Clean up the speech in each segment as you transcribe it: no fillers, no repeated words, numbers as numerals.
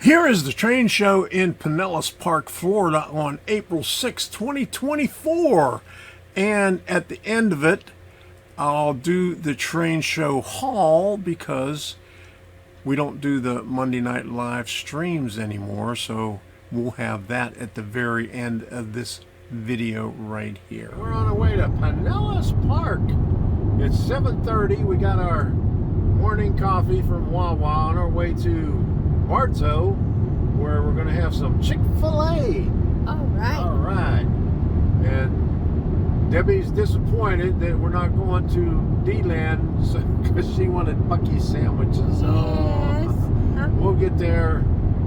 Here is the train show in Pinellas Park, Florida on April 6, 2024. And at the end of it, I'll do the train show haul because we don't do the Monday night live streams anymore. So we'll have that at the very end of this video right here. We're on our way to Pinellas Park. It's 7:30. We got our morning coffee from Wawa on our way to Bartow, where we're going to have some Chick-fil-A. All right. And Debbie's disappointed that we're not going to D-Land because she wanted Buc-ee's sandwiches. So we'll get there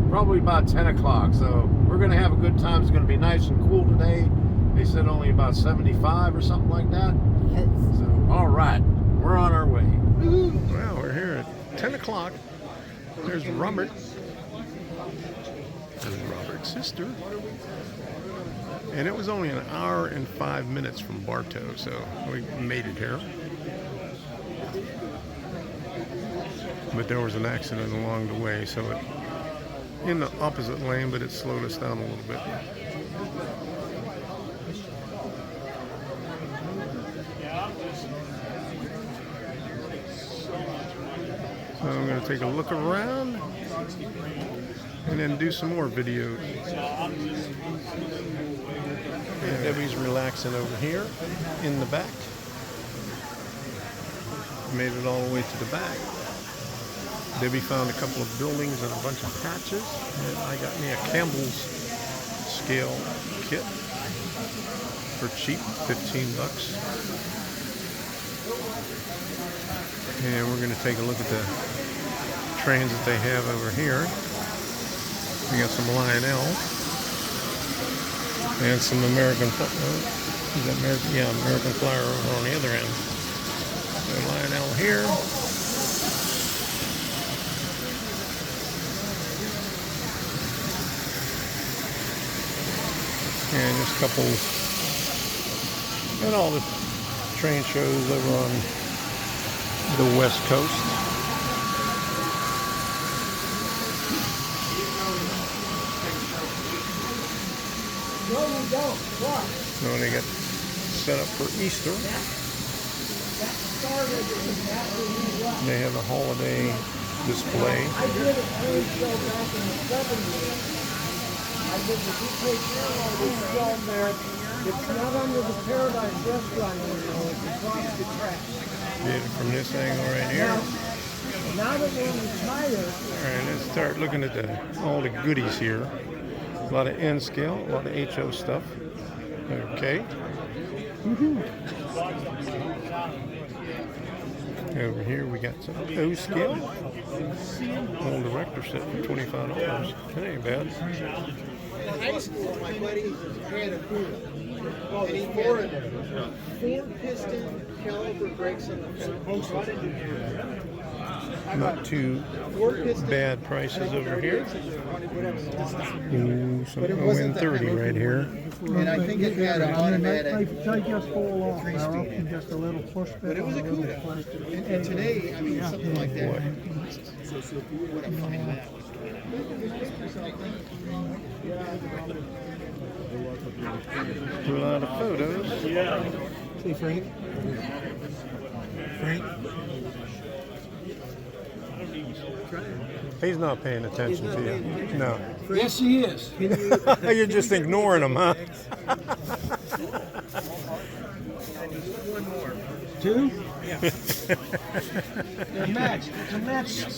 probably about 10 o'clock. So we're going to have a good time. It's going to be nice and cool today. They said only about 75 or something like that. Yes. So, all right. We're on our way. Well, we're here at 10 o'clock. There's Robert. There's Robert's sister. And it was only an hour and 5 minutes from Bartow, so we made it here. But there was an accident along the way, so it in the opposite lane, but it slowed us down a little bit. So I'm going to take a look around and then do some more videos. And Debbie's relaxing over here in the back. Made it all the way to the back. Debbie found a couple of buildings and a bunch of patches. And I got me a Campbell's scale kit for cheap, 15 bucks. And we're going to take a look at the trains that they have over here. We got some Lionel and some American American Flyer over on the other end. So Lionel here. And just a couple, and all the train shows over on the West Coast. No, you don't. What? So they got set up for Easter. They have a holiday display. I did a train show back in the 70s. I did the Zitnik Trains film there. It's not under the Paradise Restaurant anymore. It's across the tracks. Did it from this angle right here. Now that we're retired. All right, let's start looking at all the goodies here. A lot of N scale, a lot of HO stuff. Okay. Over here we got some O scale. Old director set for $25. That ain't bad. In high school, my buddy had a pool, and he had 4-piston caliper brakes on the front. Not too bad prices over here. Ooh, some ON30 right here. And I think it had an automatic. They just fall off. They're up and just a little push bit. But it was a Cuda. And today, I mean, something like that. What a fine map. A lot of photos. See, Frank? Frank? He's not paying attention to you. No. Yes, he is. You're just ignoring him, huh? Two? Yeah. They're matched. It's a match. Some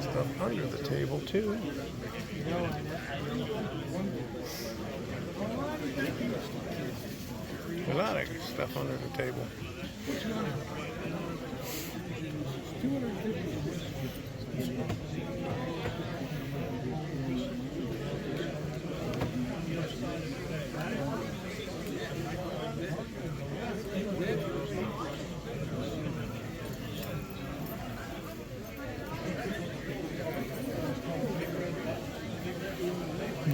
stuff under the table, too. A lot of stuff under the table.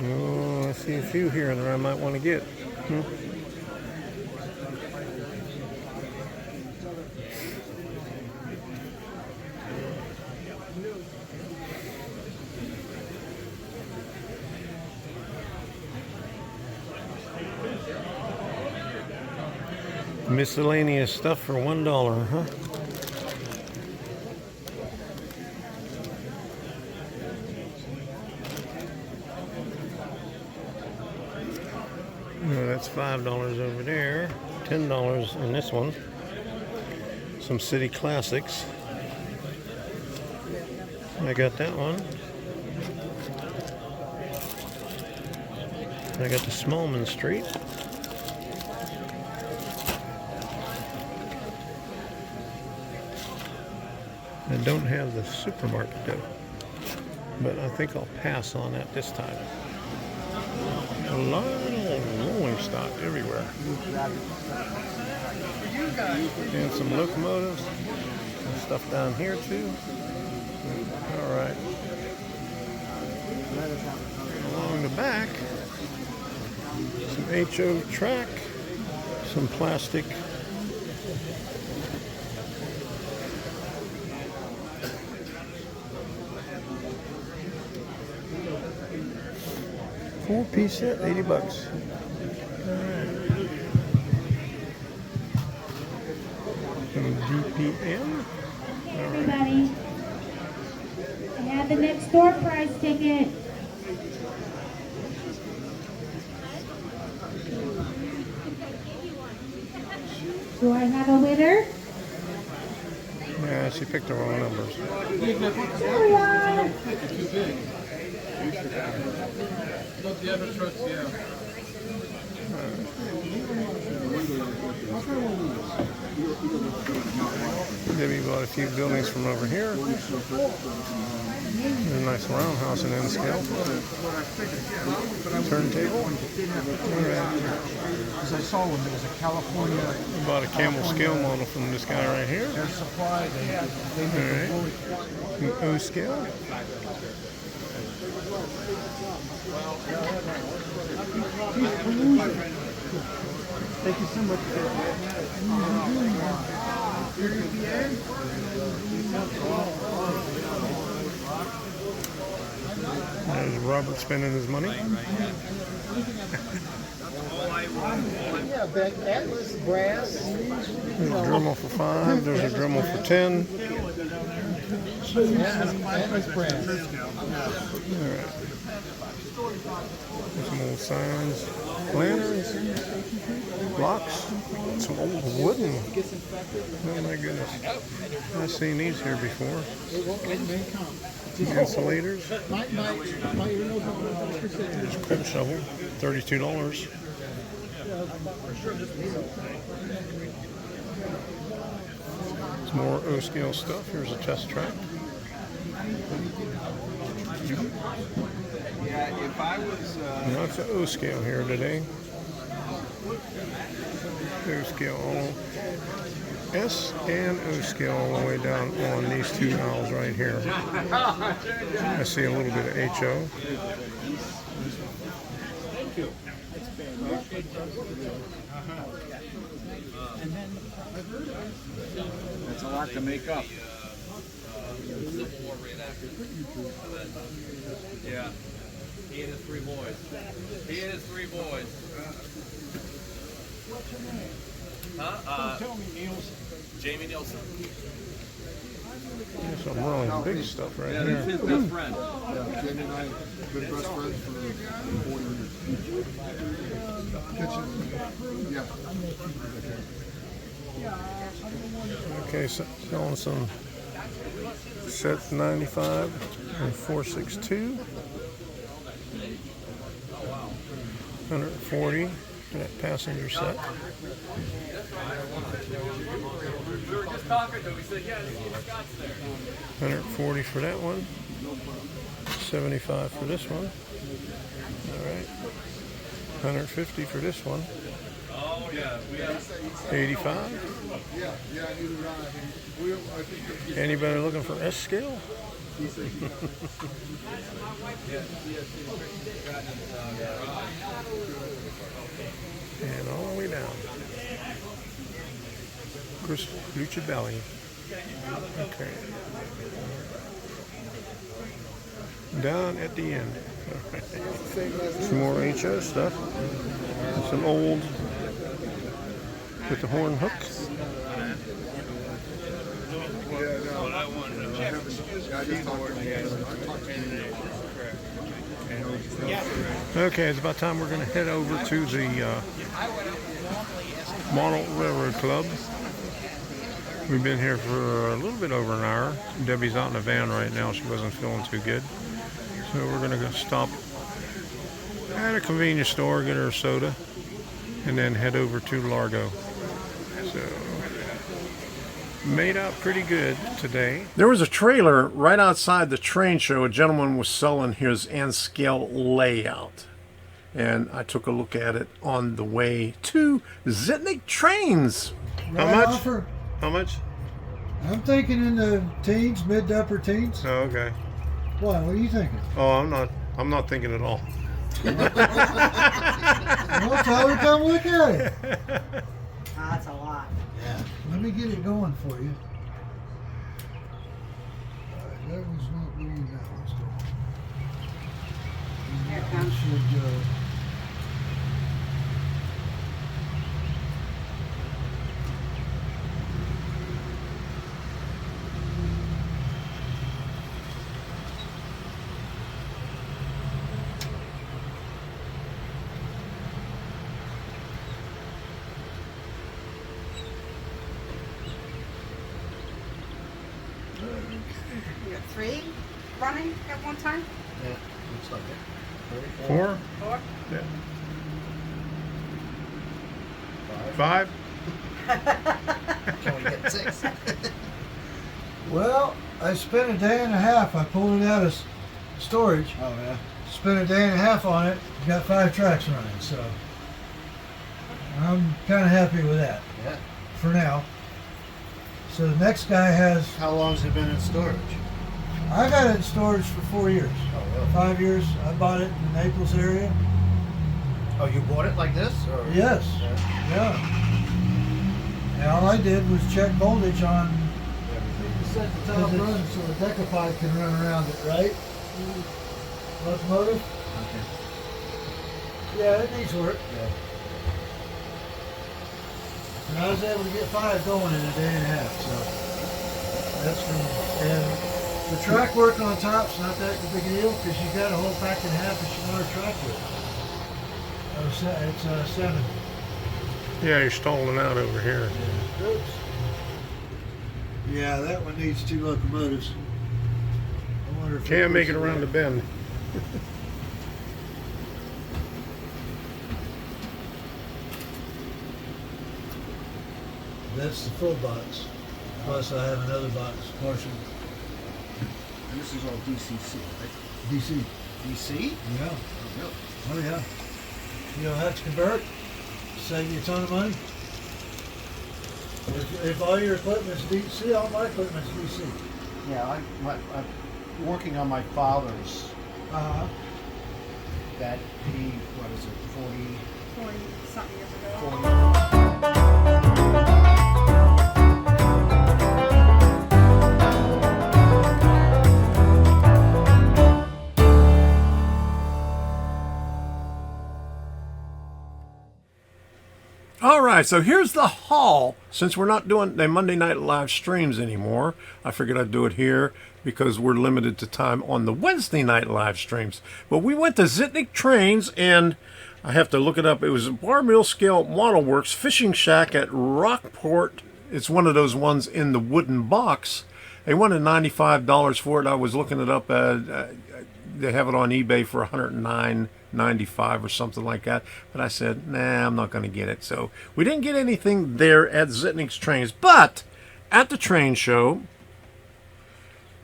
Oh, I see a few here that I might want to get. Miscellaneous stuff for $1, huh? No, that's $5 over there. $10 in this one. Some city classics. I got that one. I got the Smallman Street. I don't have the supermarket though, but I think I'll pass on that this time. A lot of rolling stock everywhere. And some locomotives and stuff down here too. All right. Along the back, some HO track, some plastic. Four-piece set, $80. All right. Some DPM. Everybody, I have the next door prize ticket. Do I have a winner? Yeah, she picked the wrong numbers. Here we are. But the other trucks, yeah. Debbie bought a few buildings from over here. There's a nice roundhouse in N scale. Turntable. Because I saw when there was a California We bought a camel scale model from this guy right here. air supply, they All made right. a bullet. An O scale. Thank you so much. There's Robert spending his money. Yeah, but Atlas brass. There's a Dremel for $5. There's a Dremel for $10. Atlas brass. Alright. Some old signs, lanterns, blocks, some old wooden. Oh my goodness. I've seen these here before. Insulators. There's a coal shovel, $32. Some more O-scale stuff. Here's a test track. Yeah, if I was. Lots of O-scale here today. O-scale all S and O-scale all the way down on these two aisles right here. I see a little bit of HO. That's a lot to make up. Yeah. He and his three boys. He and his three boys. What's your name? Huh? Tell me, Nielsen. Jamie Nielsen. There's some really big stuff right Yeah, that's here. his best friend. Yeah, Jamie and I have been best friends for 40 years. Kitchen. Yeah. Okay, so selling some sets 95 and 462. 140 for that passenger set. We were just talking to him. He said, yeah, Scott's there. 140 for that one. 75 for this one. All right. 150 for this one. Oh, yeah. We have 85. Yeah, neither did I. I think Anybody looking for S scale? And all the way down. Chris Lucibelli. Okay. Down at the end. Some more HO stuff. Some old with the horn hook. Okay, it's about time we're going to head over to the Model Railroad Club. We've been here for a little bit over an hour. Debbie's out in the van right now. She wasn't feeling too good. So we're going to go stop at a convenience store, get her a soda, and then head over to Largo. So, made out pretty good today. There was a trailer right outside the train show. A gentleman was selling his N-scale layout. And I took a look at it on the way to Zitnik Trains. Right How much? offer. How much? I'm thinking in the teens, mid to upper teens. Oh, okay. What are you thinking? Oh, I'm not thinking at all. Well, tell her come look at it. That's a lot. Let me get it going for you. Alright, that was not where you got. Let's go. Here it We comes. should, You got 3 running at one time? Yeah, looks like it. 4? 4? Yeah. 5? Can we get 6? well, I spent a day and a half. I pulled it out of storage. Oh, yeah. Spent a day and a half on it. Got 5 tracks running, so I'm kind of happy with that Yeah. for now. So the next guy has. How long's it been in storage? I got it in storage for 4 years. Oh, really? 5 years. I bought it in the Naples area. Oh, you bought it like this? Or? Yes. Yeah. Yeah. And all I did was check voltage on. You set the top run so the decapipe can run around it, right? Locomotive. Okay. Yeah, it needs work. Yeah. And I was able to get 5 going in a day and a half. So that's from. And the track work on top's not that big a deal because you got a whole pack and a half if you want to track with. It's 7. Yeah, you're stalling out over here. Yeah. Oops. Yeah, that one needs 2 locomotives. I wonder if Can't make it around the bend. That's the full box. Plus, I have another box, partial And this is all DCC, right? DC. DC? Yeah. Oh, really? Oh yeah. You don't have to convert. Save you a ton of money. If all your equipment's DC, all my equipment's DC. Yeah, I'm working on my father's. That he, what is it, 40 something years ago. 40? All right, so here's the haul. Since we're not doing the Monday night live streams anymore, I figured I'd do it here because we're limited to time on the Wednesday night live streams. But we went to Zitnik Trains, and I have to look it up. It was a bar mill scale model works fishing shack at Rockport. It's one of those ones in the wooden box. They wanted $95 for it. I was looking it up. They have it on eBay for $109.95 or something like that. But I said, nah, I'm not going to get it. So we didn't get anything there at Zitnik's Trains. But at the train show,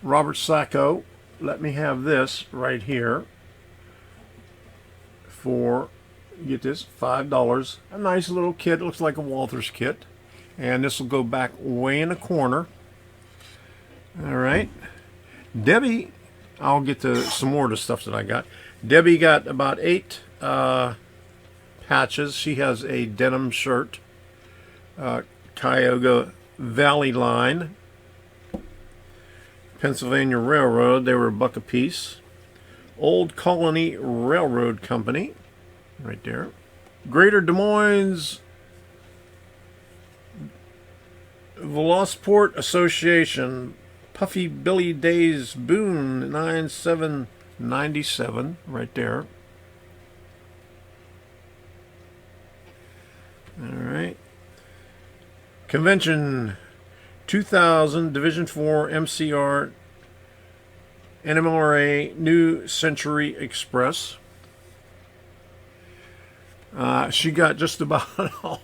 Robert Sacco let me have this right here for, get this, $5. A nice little kit. It looks like a Walther's kit. And this will go back way in the corner. All right. Debbie, I'll get to some more of the stuff that I got. Debbie got about 8 patches. She has a denim shirt. Cuyahoga Valley Line. Pennsylvania Railroad. They were $1 a piece. Old Colony Railroad Company. Right there. Greater Des Moines Velosport Association, Puffy Billy Days Boone, 9797, right there. All right. Convention 2000, Division 4, MCR, NMRA, New Century Express. She got just about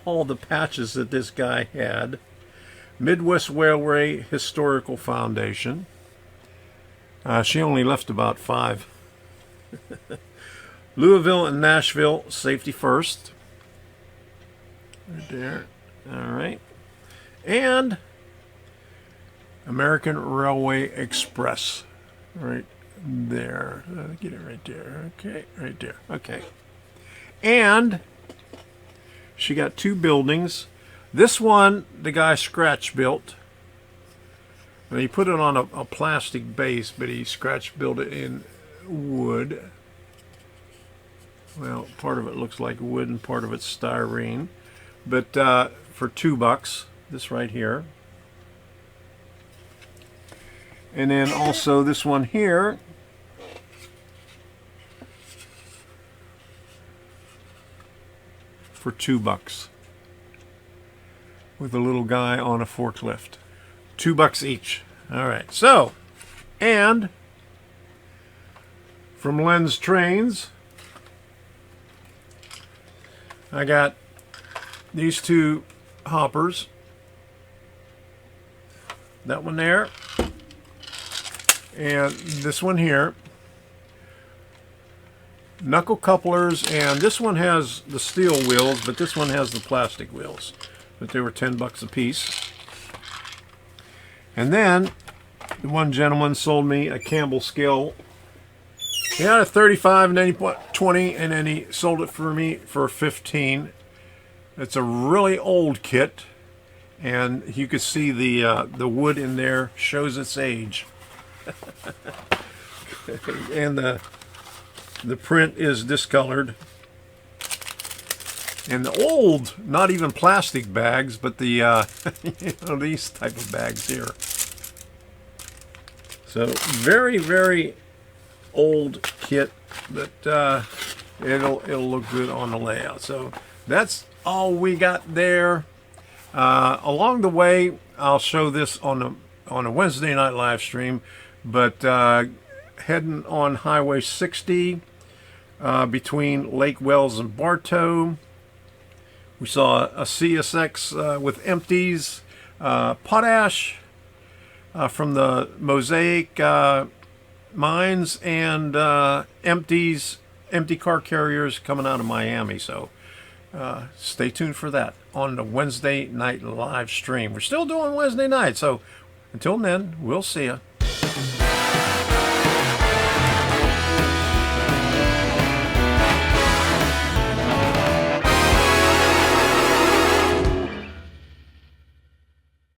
all the patches that this guy had. Midwest Railway Historical Foundation. She only left about 5. Louisville and Nashville, Safety First. Right there. All right. And American Railway Express. Right there. Get it right there. Okay, right there. Okay. And she got 2 buildings. This one, the guy scratch built. And he put it on a plastic base, but he scratch built it in wood. Well, part of it looks like wood and part of it's styrene. But for $2, this right here. And then also this one here. For $2. With a little guy on a forklift. $2 each. All right. So, and from Zitnik Trains, I got these 2 hoppers. That one there. And this one here. Knuckle couplers, and this one has the steel wheels, but this one has the plastic wheels. But they were $10 a piece. And then the one gentleman sold me a Campbell scale. He had a 35 and then he put 20, and then he sold it for me for 15. It's a really old kit, and you can see the wood in there shows its age. And the print is discolored. And the old, not even plastic bags, but the these type of bags here. So very, very old kit, but it'll look good on the layout. So that's all we got there. Along the way, I'll show this on a Wednesday night live stream, but heading on Highway 60 between Lake Wells and Bartow. We saw a CSX with empties, potash from the Mosaic mines, and empty car carriers coming out of Miami. So stay tuned for that on the Wednesday night live stream. We're still doing Wednesday night, so until then, we'll see you.